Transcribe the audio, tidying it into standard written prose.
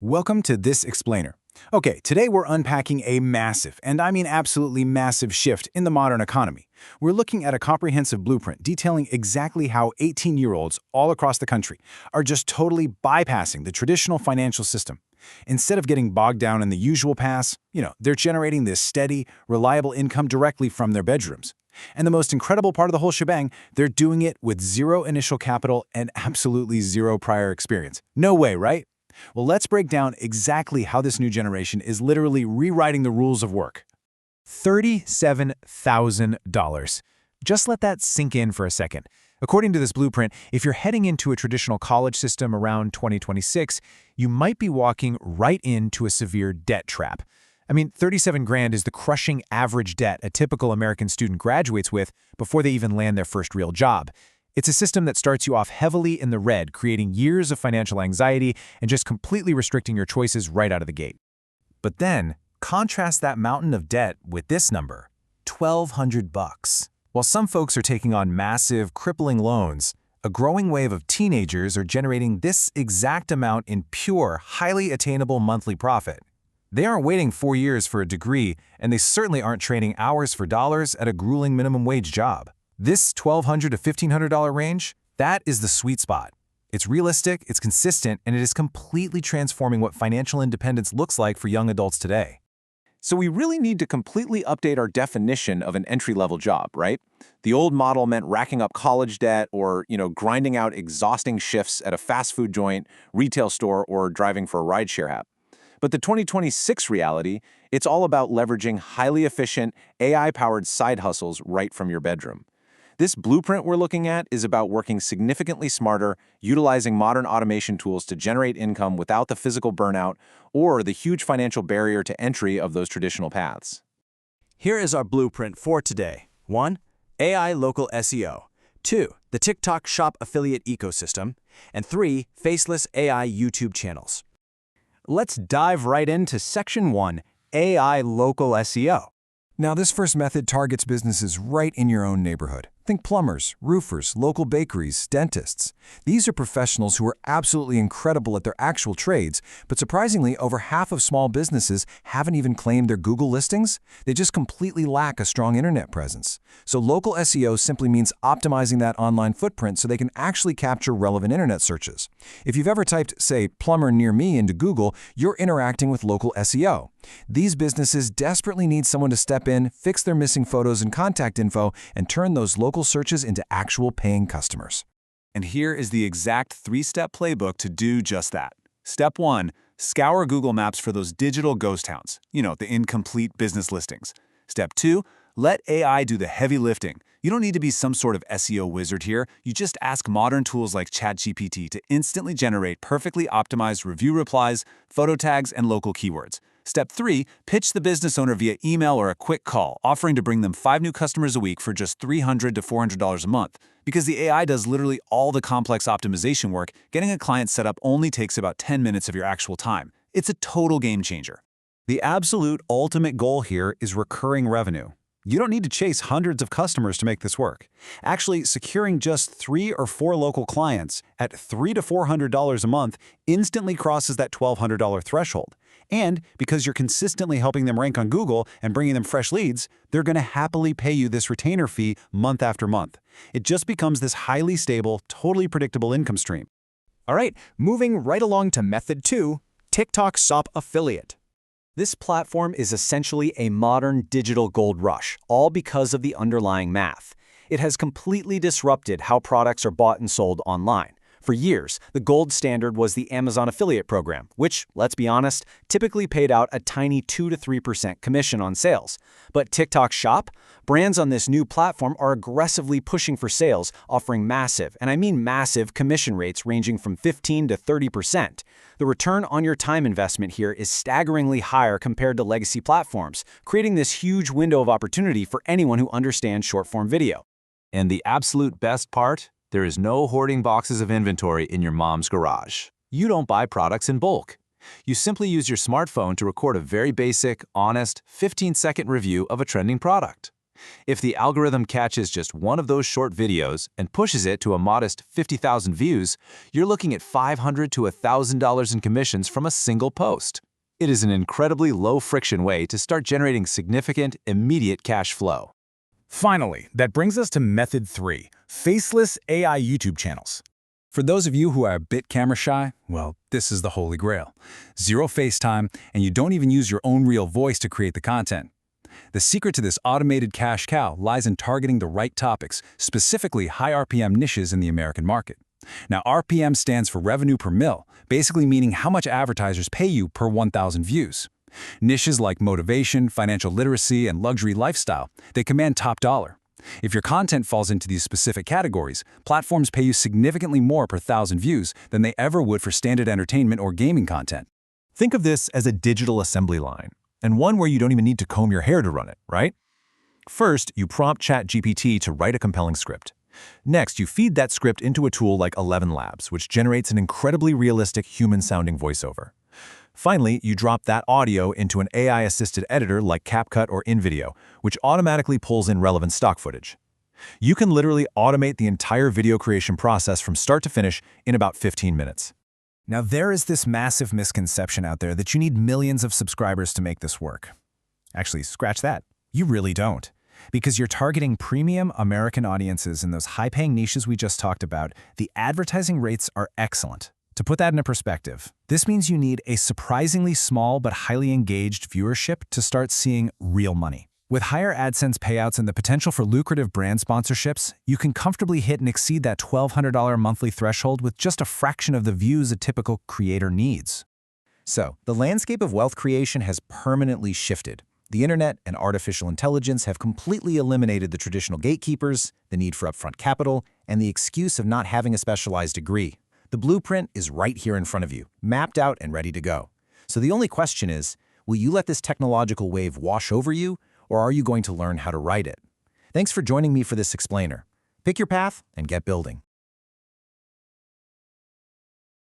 Welcome to This Explainer. Okay, today we're unpacking a massive, and I mean absolutely massive shift in the modern economy. We're looking at a comprehensive blueprint detailing exactly how 18-year-olds all across the country are just totally bypassing the traditional financial system. Instead of getting bogged down in the usual paths, they're generating this steady, reliable income directly from their bedrooms. And the most incredible part of the whole shebang, they're doing it with zero initial capital and absolutely zero prior experience. No way, right? Well, let's break down exactly how this new generation is literally rewriting the rules of work. $37,000. Just let that sink in for a second. According to this blueprint, if you're heading into a traditional college system around 2026, you might be walking right into a severe debt trap. I mean, 37 grand is the crushing average debt a typical American student graduates with before they even land their first real job. It's a system that starts you off heavily in the red, creating years of financial anxiety and just completely restricting your choices right out of the gate. But then, contrast that mountain of debt with this number, $1,200. While some folks are taking on massive, crippling loans, a growing wave of teenagers are generating this exact amount in pure, highly attainable monthly profit. They aren't waiting 4 years for a degree, and they certainly aren't trading hours for dollars at a grueling minimum wage job. This $1,200 to $1,500 range, that is the sweet spot. It's realistic, it's consistent, and it is completely transforming what financial independence looks like for young adults today. So we really need to completely update our definition of an entry-level job, right? The old model meant racking up college debt or, grinding out exhausting shifts at a fast food joint, retail store, or driving for a rideshare app. But the 2026 reality, it's all about leveraging highly efficient, AI-powered side hustles right from your bedroom. This blueprint we're looking at is about working significantly smarter, utilizing modern automation tools to generate income without the physical burnout or the huge financial barrier to entry of those traditional paths. Here is our blueprint for today. 1. AI local SEO. 2. The TikTok Shop affiliate ecosystem. And 3. Faceless AI YouTube channels. Let's dive right into Section 1, AI local SEO. Now, this first method targets businesses right in your own neighborhood. Think plumbers, roofers, local bakeries, dentists. These are professionals who are absolutely incredible at their actual trades, but surprisingly, over half of small businesses haven't even claimed their Google listings. They just completely lack a strong internet presence. So local SEO simply means optimizing that online footprint so they can actually capture relevant internet searches. If you've ever typed, say, plumber near me into Google, you're interacting with local SEO. These businesses desperately need someone to step in, fix their missing photos and contact info, and turn those local searches into actual paying customers. And here is the exact 3-step playbook to do just that. Step 1, scour Google Maps for those digital ghost towns, the incomplete business listings. Step 2, let AI do the heavy lifting. You don't need to be some sort of SEO wizard here. You just ask modern tools like ChatGPT to instantly generate perfectly optimized review replies, photo tags, and local keywords. Step 3, pitch the business owner via email or a quick call, offering to bring them 5 new customers a week for just $300 to $400 a month. Because the AI does literally all the complex optimization work, getting a client set up only takes about 10 minutes of your actual time. It's a total game changer. The absolute ultimate goal here is recurring revenue. You don't need to chase hundreds of customers to make this work. Actually, securing just 3 or 4 local clients at $300 to $400 a month instantly crosses that $1,200 threshold. And because you're consistently helping them rank on Google and bringing them fresh leads, they're going to happily pay you this retainer fee month after month. It just becomes this highly stable, totally predictable income stream. All right, moving right along to Method 2, TikTok Shop affiliate. This platform is essentially a modern digital gold rush, all because of the underlying math. It has completely disrupted how products are bought and sold online. For years, the gold standard was the Amazon affiliate program, which, let's be honest, typically paid out a tiny 2 to 3% commission on sales. But TikTok Shop? Brands on this new platform are aggressively pushing for sales, offering massive, and I mean massive, commission rates ranging from 15 to 30%. The return on your time investment here is staggeringly higher compared to legacy platforms, creating this huge window of opportunity for anyone who understands short-form video. And the absolute best part? There is no hoarding boxes of inventory in your mom's garage. You don't buy products in bulk. You simply use your smartphone to record a very basic, honest, 15-second review of a trending product. If the algorithm catches just one of those short videos and pushes it to a modest 50,000 views, you're looking at $500 to $1,000 in commissions from a single post. It is an incredibly low-friction way to start generating significant, immediate cash flow. Finally, that brings us to method 3, faceless AI YouTube channels. For those of you who are a bit camera shy, well, this is the holy grail. Zero FaceTime, and you don't even use your own real voice to create the content. The secret to this automated cash cow lies in targeting the right topics, specifically high RPM niches in the American market. Now, RPM stands for revenue per mil, basically meaning how much advertisers pay you per 1,000 views. Niches like motivation, financial literacy, and luxury lifestyle, they command top dollar. If your content falls into these specific categories, platforms pay you significantly more per 1,000 views than they ever would for standard entertainment or gaming content. Think of this as a digital assembly line, and one where you don't even need to comb your hair to run it, right? First, you prompt ChatGPT to write a compelling script. Next, you feed that script into a tool like 11 Labs, which generates an incredibly realistic human-sounding voiceover. Finally, you drop that audio into an AI-assisted editor like CapCut or InVideo, which automatically pulls in relevant stock footage. You can literally automate the entire video creation process from start to finish in about 15 minutes. Now, there is this massive misconception out there that you need millions of subscribers to make this work. Actually, scratch that. You really don't. Because you're targeting premium American audiences in those high-paying niches we just talked about, the advertising rates are excellent. To put that into perspective, this means you need a surprisingly small but highly engaged viewership to start seeing real money. With higher AdSense payouts and the potential for lucrative brand sponsorships, you can comfortably hit and exceed that $1,200 monthly threshold with just a fraction of the views a typical creator needs. So, the landscape of wealth creation has permanently shifted. The internet and artificial intelligence have completely eliminated the traditional gatekeepers, the need for upfront capital, and the excuse of not having a specialized degree. The blueprint is right here in front of you, mapped out and ready to go. So the only question is, will you let this technological wave wash over you, or are you going to learn how to ride it? Thanks for joining me for this explainer. Pick your path and get building.